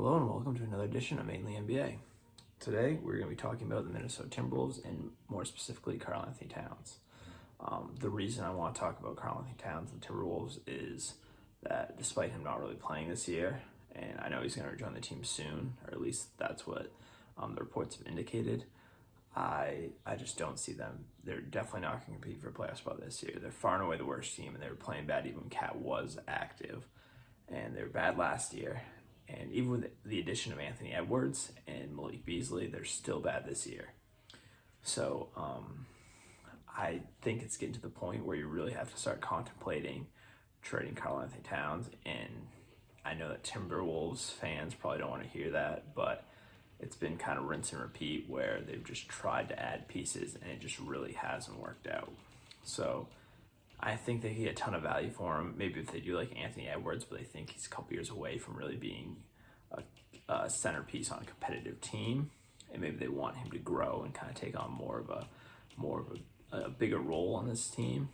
Hello and welcome to another edition of Mainly NBA. Today we're going to be talking about the Minnesota Timberwolves and more specifically Karl-Anthony Towns. The reason I want to talk about Karl-Anthony Towns and the Timberwolves is that despite him not really playing this year, and I know he's going to rejoin the team soon, or at least that's what the reports have indicated, I just don't see them. They're definitely not going to compete for a playoff spot this year. They're far and away the worst team, and they were playing bad even when Cat was active, and they were bad last year. And even with the addition of Anthony Edwards and Malik Beasley, they're still bad this year. So I think it's getting to the point where you really have to start contemplating trading Karl-Anthony Towns. And I know that Timberwolves fans probably don't want to hear that, but it's been kind of rinse and repeat where they've just tried to add pieces and it just really hasn't worked out. So I think they get a ton of value for him. Maybe if they do like Anthony Edwards, but they think he's a couple years away from really being a centerpiece on a competitive team, and maybe they want him to grow and kind of take on more of a bigger role on this team.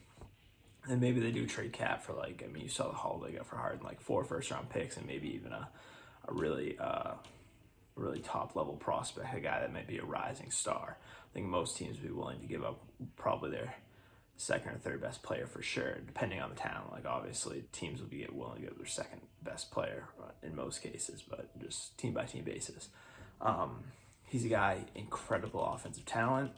And maybe they do trade Cat for you saw the haul they got for Harden, like 4 first-round picks and maybe even a really top level prospect, a guy that might be a rising star. I think most teams would be willing to give up probably their second or third best player for sure, depending on the talent. Like obviously teams will be willing to give their second best player in most cases, but just team by team basis. He's a guy, incredible offensive talent,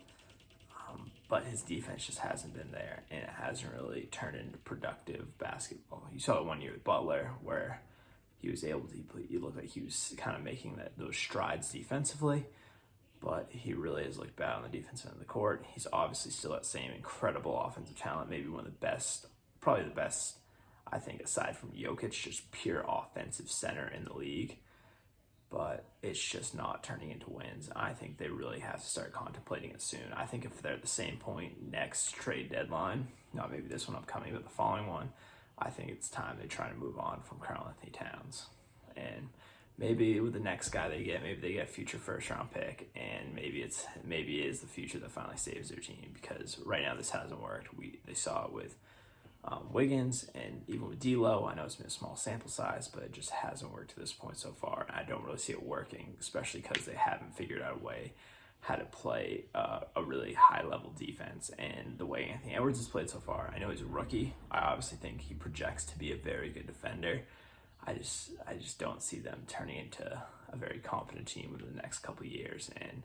but his defense just hasn't been there, and it hasn't really turned into productive basketball. You saw it 1 year with Butler where he was able to, you look like he was kind of making those strides defensively, but he really has looked bad on the defensive end of the court. He's obviously still that same incredible offensive talent, maybe one of the best, probably the best, I think, aside from Jokic, just pure offensive center in the league. But it's just not turning into wins. I think they really have to start contemplating it soon. I think if they're at the same point next trade deadline, not maybe this one upcoming, but the following one, I think it's time they try to move on from Karl-Anthony Towns. And maybe with the next guy they get, maybe they get a future first-round pick, and maybe it is the future that finally saves their team, because right now this hasn't worked. They saw it with Wiggins, and even with D'Lo. I know it's been a small sample size, but it just hasn't worked to this point so far. And I don't really see it working, especially because they haven't figured out a way how to play a really high-level defense. And the way Anthony Edwards has played so far, I know he's a rookie. I obviously think he projects to be a very good defender. I just don't see them turning into a very competent team within the next couple of years. And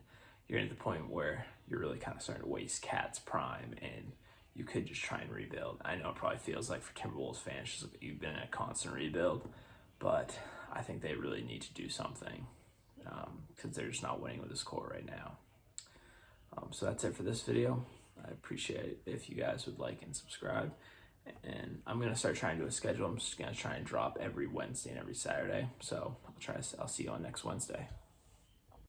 you're at the point where you're really kind of starting to waste Cat's prime, and you could just try and rebuild. I know it probably feels like for Timberwolves fans, just like you've been in a constant rebuild, but I think they really need to do something because they're just not winning with this core right now. So that's it for this video. I appreciate it if you guys would like and subscribe. And I'm going to start trying to do a schedule. I'm just going to try and drop every Wednesday and every Saturday. So I'll see you on next Wednesday.